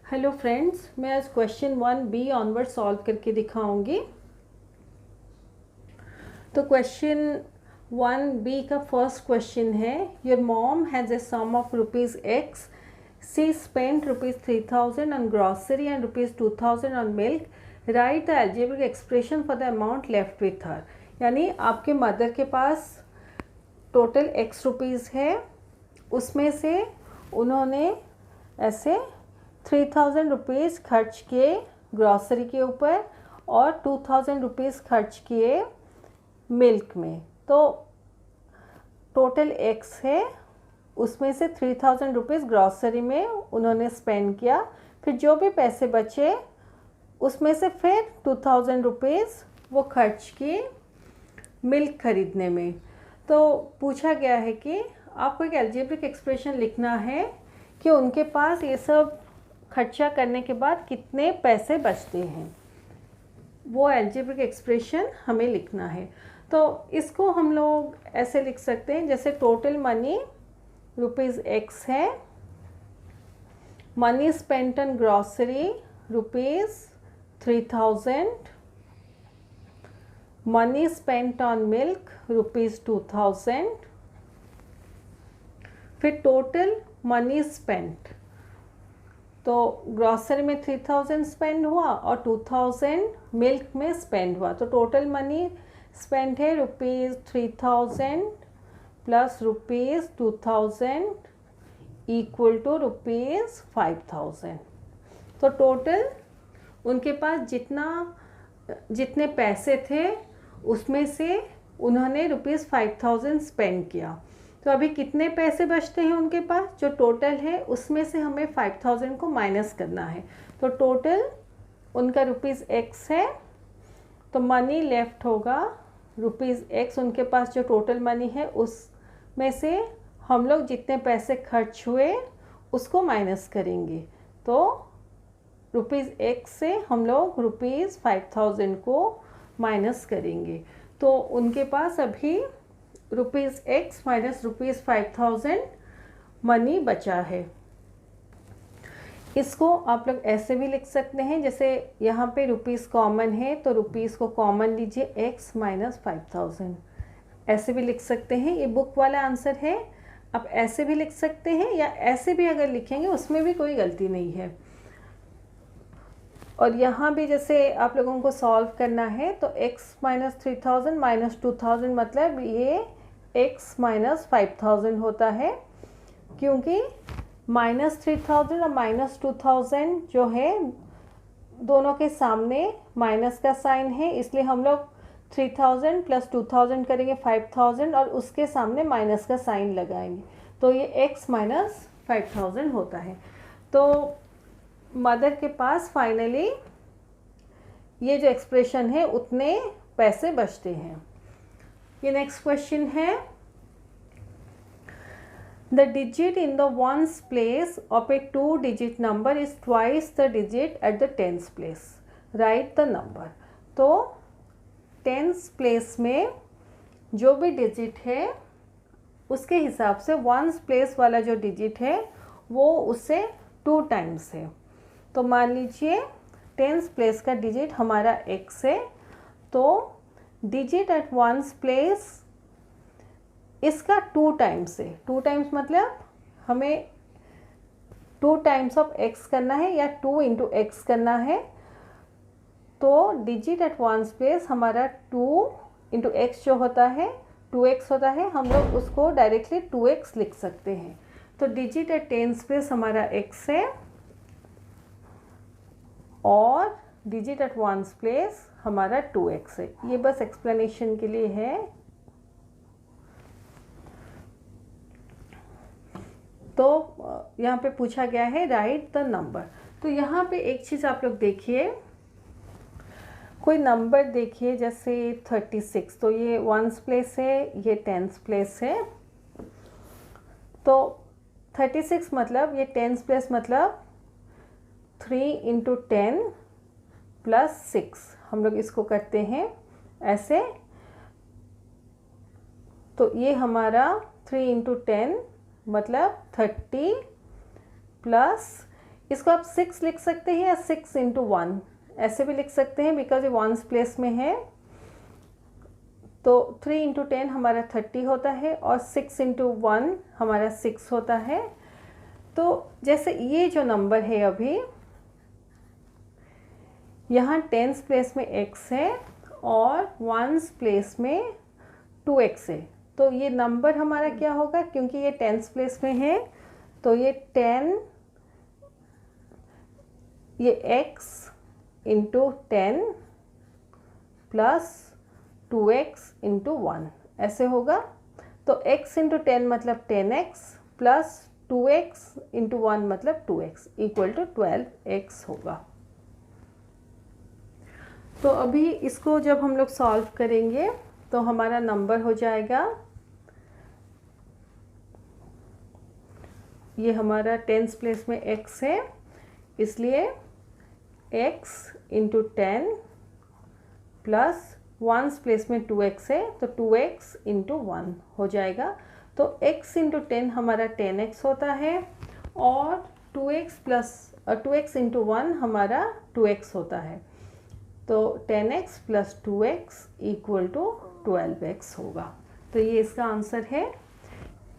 Hello friends, मैं आज question 1B onward solve करके दिखाऊंगी। तो क्वेश्चन 1B का फर्स्ट क्वेश्चन है, your mom has a sum of rupees x, she spent rupees 3000 on grocery and rupees 2000 on milk, write the algebraic expression for the amount left with her. यानी आपके mother के पास total x rupees है, उसमें से उन्होंने ऐसे 3000 rupees खर्च किए ग्रॉसरी के ऊपर और 2000 रुपीज़ खर्च किए मिल्क में। तो टोटल एक्स है, उसमें से 3000 रुपीज़ ग्रॉसरी में उन्होंने स्पेंड किया, फिर जो भी पैसे बचे उसमें से फिर 2000 रुपीज़ वो खर्च किए मिल्क खरीदने में। तो पूछा गया है कि आपको एक अलजेब्रिक एक्सप्रेशन लिखना है कि उनके पास ये सब खर्चा करने के बाद कितने पैसे बचते हैं, वो अलजेब्रिक एक्सप्रेशन हमें लिखना है। तो इसको हम लोग ऐसे लिख सकते हैं, जैसे टोटल मनी रुपीज़ एक्स है, money spent on grocery rupees 3000, money spent on milk rupees 2000, फिर टोटल मनी स्पेंट, तो ग्रॉसरी में 3000 स्पेंड हुआ और 2000 मिल्क में स्पेंड हुआ, तो टोटल मनी स्पेंड है rupees 3000 plus rupees 2000 equal to rupees 5000। तो टोटल उनके पास जितने पैसे थे उसमें से उन्होंने रुपीज़ 5000 स्पेंड किया। तो अभी कितने पैसे बचते हैं उनके पास, जो टोटल है उसमें से हमें 5000 को माइनस करना है। तो टोटल उनका रुपीज़ एक्स है, तो मनी लेफ्ट होगा रुपीज़ एक्स। उनके पास जो टोटल मनी है उसमें से हम लोग जितने पैसे खर्च हुए उसको माइनस करेंगे। तो रुपीज़ एक्स से हम लोग रुपीज़ 5000 को माइनस करेंगे। तो उनके पास अभी rupees x minus rupees 5000 money बचा है। इसको आप लोग ऐसे भी लिख सकते हैं, जैसे यहाँ पे रुपीज़ कॉमन है तो रुपीज़ को कॉमन लीजिए, एक्स माइनस 5000, ऐसे भी लिख सकते हैं। ये बुक वाला आंसर है, आप ऐसे भी लिख सकते हैं या ऐसे भी अगर लिखेंगे उसमें भी कोई गलती नहीं है। और यहाँ भी जैसे आप लोगों को सॉल्व करना है तो x माइनस 3000 माइनस 2000 मतलब ये x माइनस 5000 होता है, क्योंकि माइनस 3000 और माइनस 2000 जो है दोनों के सामने माइनस का साइन है, इसलिए हम लोग 3000 प्लस 2000 करेंगे 5000 और उसके सामने माइनस का साइन लगाएंगे, तो ये x माइनस 5000 होता है। तो मदर के पास फाइनली ये जो एक्सप्रेशन है उतने पैसे बचते हैं। ये नेक्स्ट क्वेश्चन है, the digit in the ones place of A 2 digit number is twice the digit at the tens place, right the number. तो टेंस प्लेस में जो भी डिजिट है उसके हिसाब से वंस प्लेस वाला जो डिजिट है वो उससे 2 टाइम्स है। तो मान लीजिए टेंस प्लेस का डिजिट हमारा x है, तो डिजिट एट वंस प्लेस इसका 2 टाइम्स है। 2 टाइम्स मतलब हमें 2 टाइम्स ऑफ x करना है या 2 इंटू एक्स करना है। तो डिजिट एट वंस प्लेस हमारा 2 इंटू एक्स जो होता है 2x होता है, हम लोग उसको डायरेक्टली 2x लिख सकते हैं। तो डिजिट एट टेंस प्लेस हमारा x है और डिजिट एट वंस प्लेस हमारा 2x है। ये बस एक्सप्लेनेशन के लिए है। तो यहाँ पे पूछा गया है राइट द नंबर। तो यहाँ पे एक चीज़ आप लोग देखिए, कोई नंबर देखिए जैसे 36, तो ये वंस प्लेस है, ये टेंस प्लेस है। तो 36 मतलब ये टेंस प्लेस मतलब 3 इंटू 10 प्लस 6, हम लोग इसको करते हैं ऐसे। तो ये हमारा 3 इंटू 10 मतलब 30 प्लस इसको आप 6 लिख सकते हैं या 6 इंटू 1 ऐसे भी लिख सकते हैं, बिकॉज ये वंस प्लेस में है। तो 3 इंटू 10 हमारा 30 होता है और 6 इंटू 1 हमारा 6 होता है। तो जैसे ये जो नंबर है अभी यहाँ टेंस प्लेस में x है और वंस प्लेस में 2x है, तो ये नंबर हमारा क्या होगा, क्योंकि ये टेंस प्लेस में है तो ये 10 ये x into 10 plus 2x into 1 ऐसे होगा। तो x इंटू 10 मतलब 10x प्लस 2x इंटू 1 मतलब 2x इक्वल टू 12x होगा। तो अभी इसको जब हम लोग सॉल्व करेंगे तो हमारा नंबर हो जाएगा, ये हमारा टेंस प्लेस में x है इसलिए x into 10 plus ones place में 2x है तो 2x इंटू 1 हो जाएगा। तो x इंटू 10 हमारा 10x होता है और 2x इंटू 1 हमारा 2x होता है। तो 10x plus 2x equal to 12x होगा। तो ये इसका आंसर है।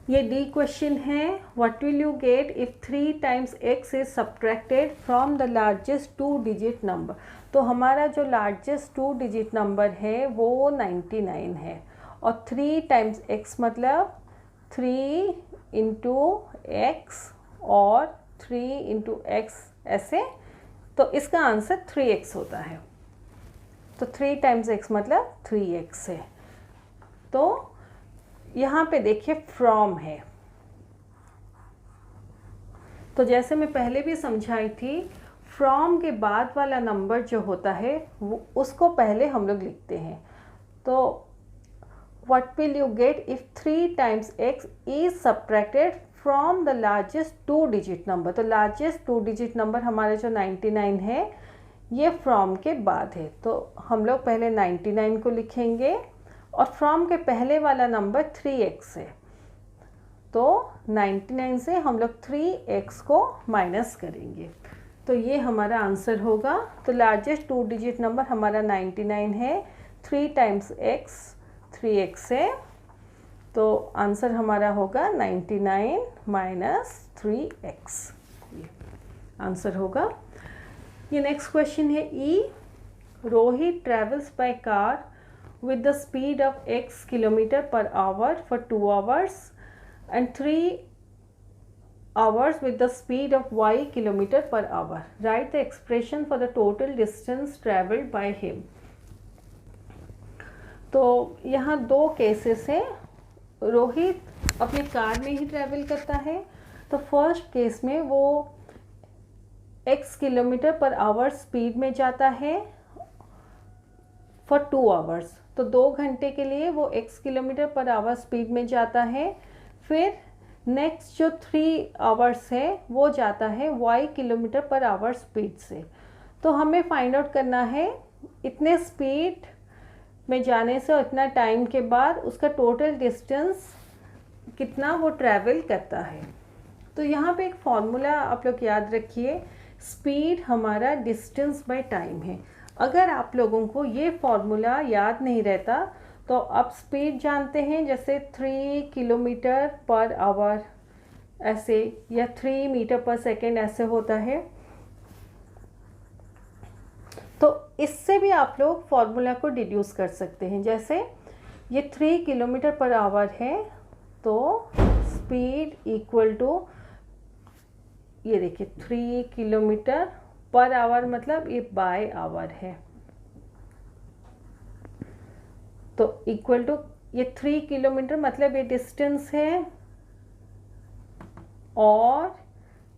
ये डी क्वेश्चन है, what will you get if 3 times x is subtracted from the largest 2 digit number. तो हमारा जो लार्जेस्ट 2 डिजिट नंबर है वो 99 है और 3 टाइम्स x मतलब 3 इंटू एक्स और 3 इंटू एक्स ऐसे, तो इसका आंसर 3x होता है। तो 3 टाइम्स x मतलब 3x है। तो यहाँ पे देखिए फ्रॉम है, तो जैसे मैं पहले भी समझाई थी, फ्रॉम के बाद वाला नंबर जो होता है वो उसको पहले हम लोग लिखते हैं। तो what will you get if 3 times x is subtracted from the largest 2 digit number। तो लार्जेस्ट 2 डिजिट नंबर हमारा जो 99 है ये फ्रॉम के बाद है, तो हम लोग पहले 99 को लिखेंगे और फ्रॉम के पहले वाला नंबर 3x है, तो 99 से हम लोग 3x को माइनस करेंगे, तो ये हमारा आंसर होगा। तो लार्जेस्ट 2 डिजिट नंबर हमारा 99 है, 3 टाइम्स x 3x है, तो आंसर हमारा होगा 99 माइनस 3x, ये आंसर होगा। ये नेक्स्ट क्वेश्चन है ई, Rohit travels by car with the speed of x kilometer per hour for 2 hours and 3 hours with the speed of y kilometer per hour. Write the expression for the total distance traveled by him. तो यहाँ दो cases हैं, रोहित अपने car में ही travel करता है। तो first case में वो x kilometre per our speed में जाता है फॉर 2 आवर्स, तो 2 घंटे के लिए वो x kilometre per our speed में जाता है। फिर नेक्स्ट जो 3 आवर्स है वो जाता है y kilometre per our speed से। तो हमें फाइंड आउट करना है इतने स्पीड में जाने से और इतना टाइम के बाद उसका टोटल डिस्टेंस कितना वो ट्रैवल करता है। तो यहाँ पे एक फॉर्मूला आप लोग याद रखिए, स्पीड हमारा डिस्टेंस बाय टाइम है। अगर आप लोगों को ये फॉर्मूला याद नहीं रहता तो आप स्पीड जानते हैं जैसे 3 किलोमीटर पर आवर ऐसे, या 3 मीटर पर सेकेंड ऐसे होता है, तो इससे भी आप लोग फॉर्मूला को डिड्यूस कर सकते हैं। जैसे ये 3 किलोमीटर पर आवर है तो स्पीड इक्वल टू, ये देखिए 3 किलोमीटर पर आवर मतलब ये बाय आवर है, तो इक्वल टू ये 3 किलोमीटर मतलब ये डिस्टेंस है और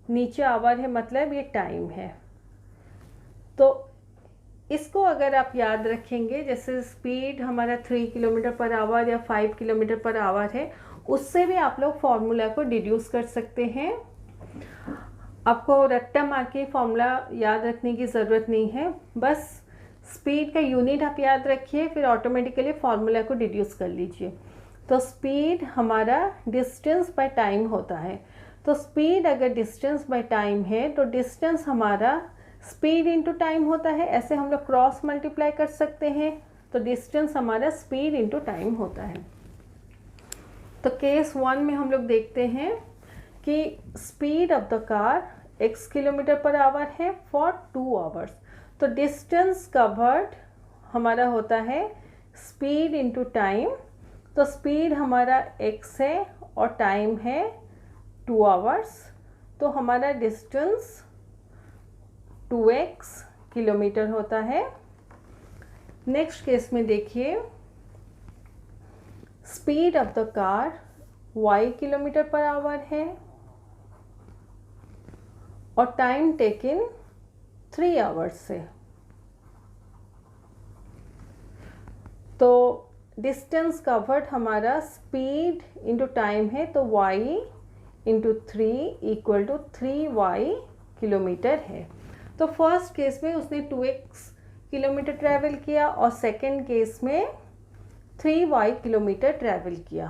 नीचे आवर है मतलब ये टाइम है। तो इसको अगर आप याद रखेंगे, जैसे स्पीड हमारा 3 किलोमीटर पर आवर या 5 किलोमीटर पर आवर है, उससे भी आप लोग फॉर्मूला को डिड्यूस कर सकते हैं। आपको रट्टा मार के फॉर्मूला याद रखने की ज़रूरत नहीं है, बस स्पीड का यूनिट आप याद रखिए, फिर ऑटोमेटिकली फॉर्मूला को डिड्यूस कर लीजिए। तो स्पीड हमारा डिस्टेंस बाय टाइम होता है, तो स्पीड अगर डिस्टेंस बाय टाइम है तो डिस्टेंस हमारा स्पीड इनटू टाइम होता है, ऐसे हम लोग क्रॉस मल्टीप्लाई कर सकते हैं। तो डिस्टेंस हमारा स्पीड इनटू टाइम होता है। तो केस 1 में हम लोग देखते हैं कि speed of the car x kilometre per hour है फॉर 2 आवर्स। तो डिस्टेंस कवर्ड हमारा होता है स्पीड इनटू टाइम। तो स्पीड हमारा x है और टाइम है 2 आवर्स, तो हमारा डिस्टेंस 2x किलोमीटर होता है। नेक्स्ट केस में देखिए, speed of the car y kilometre per hour है और टाइम टेकन 3 आवर्स से। तो डिस्टेंस कवर्ड हमारा स्पीड इंटू टाइम है, तो y into 3 equal to 3y kilometre है। तो फर्स्ट केस में उसने 2x किलोमीटर ट्रैवल किया और सेकंड केस में 3y किलोमीटर ट्रैवल किया।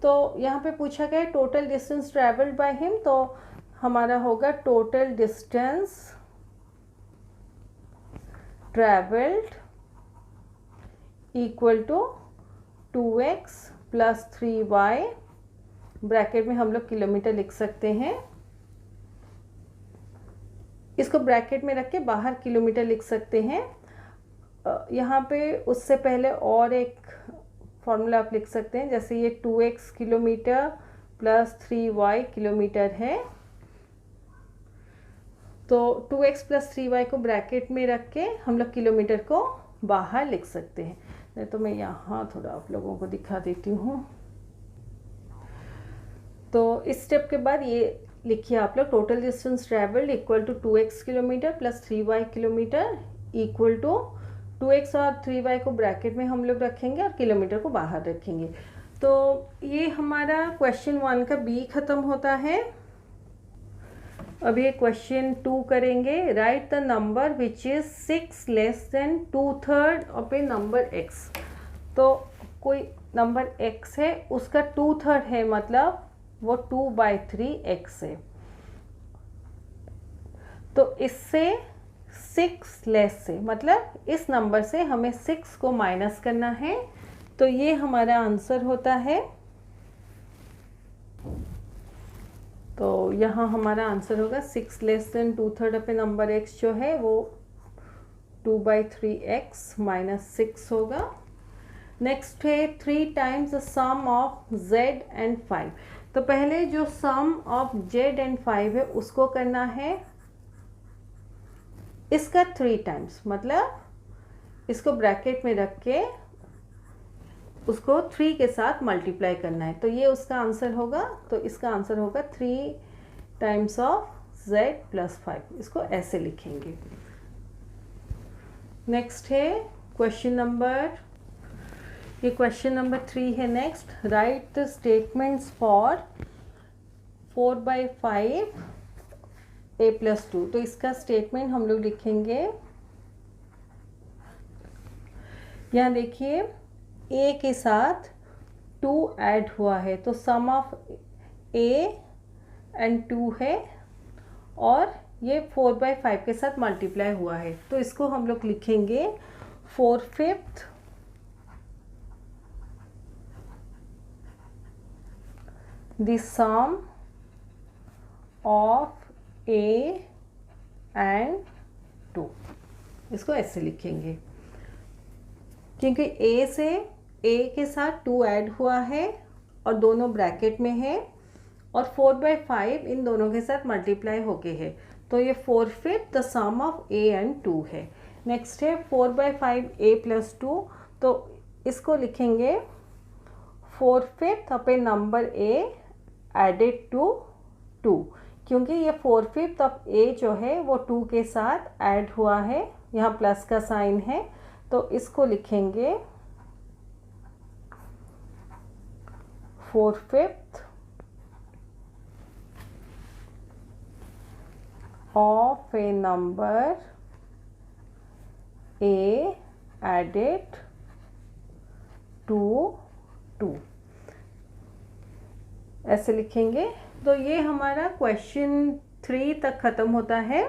तो यहाँ पे पूछा गया total distance travelled by him, तो हमारा होगा total distance travelled equal to 2x plus 3y, bracket में हम लोग किलोमीटर लिख सकते हैं, इसको ब्रैकेट में रख के बाहर किलोमीटर लिख सकते हैं। यहाँ पे उससे पहले और एक फॉर्मूला आप लिख सकते हैं, जैसे ये 2x kilometre plus 3y kilometre है, तो 2x प्लस 3y को ब्रैकेट में रख के हम लोग किलोमीटर को बाहर लिख सकते हैं। नहीं तो मैं यहाँ थोड़ा आप लोगों को दिखा देती हूँ। तो इस स्टेप के बाद ये लिखिए आप लोग, total distance travelled equal to 2x kilometre plus 3y kilometre equal to 2x और 3y को ब्रैकेट में हम लोग रखेंगे और किलोमीटर को बाहर रखेंगे। तो ये हमारा क्वेश्चन 1 का बी खत्म होता है। अभी क्वेश्चन 2 करेंगे। Right the number which is 6 less than 2/3 of a number x। तो कोई नंबर x है, उसका 2/3 है, मतलब वो 2/3x है। तो इससे 6 लेस से, मतलब इस नंबर से हमें 6 को माइनस करना है। तो ये हमारा आंसर होता है। तो यहाँ हमारा आंसर होगा 6 less than 2/3 of a number x जो है वो 2/3x माइनस 6 होगा। नेक्स्ट है 3 times the sum of z and 5। तो पहले जो सम ऑफ z एंड 5 है उसको करना है इसका 3 टाइम्स, मतलब इसको ब्रैकेट में रख के उसको 3 के साथ मल्टीप्लाई करना है। तो ये उसका आंसर होगा। तो इसका आंसर होगा 3 टाइम्स ऑफ z प्लस 5। इसको ऐसे लिखेंगे। नेक्स्ट है क्वेश्चन नंबर, ये क्वेश्चन नंबर 3 है। Next, right the statements for 4/5 a plus 2। तो इसका स्टेटमेंट हम लोग लिखेंगे। यहाँ देखिए a के साथ 2 ऐड हुआ है, तो सम ऑफ a एंड 2 है और ये 4/5 के साथ मल्टीप्लाई हुआ है। तो इसको हम लोग लिखेंगे 4/5 the sum of a and 2। इसको ऐसे लिखेंगे क्योंकि a से a के साथ 2 ऐड हुआ है और दोनों ब्रैकेट में है और 4/5 इन दोनों के साथ मल्टीप्लाई हो गए है। तो ये 4/5 the sum of a and 2 है। नेक्स्ट है 4/5 a प्लस 2। तो इसको लिखेंगे 4/5 of a number a added to 2, क्योंकि ये 4/5 ऑफ a जो है वो 2 के साथ ऐड हुआ है, यहाँ प्लस का साइन है। तो इसको लिखेंगे 4/5 of a number a added to 2, ऐसे लिखेंगे। तो ये हमारा क्वेश्चन 3 तक ख़त्म होता है।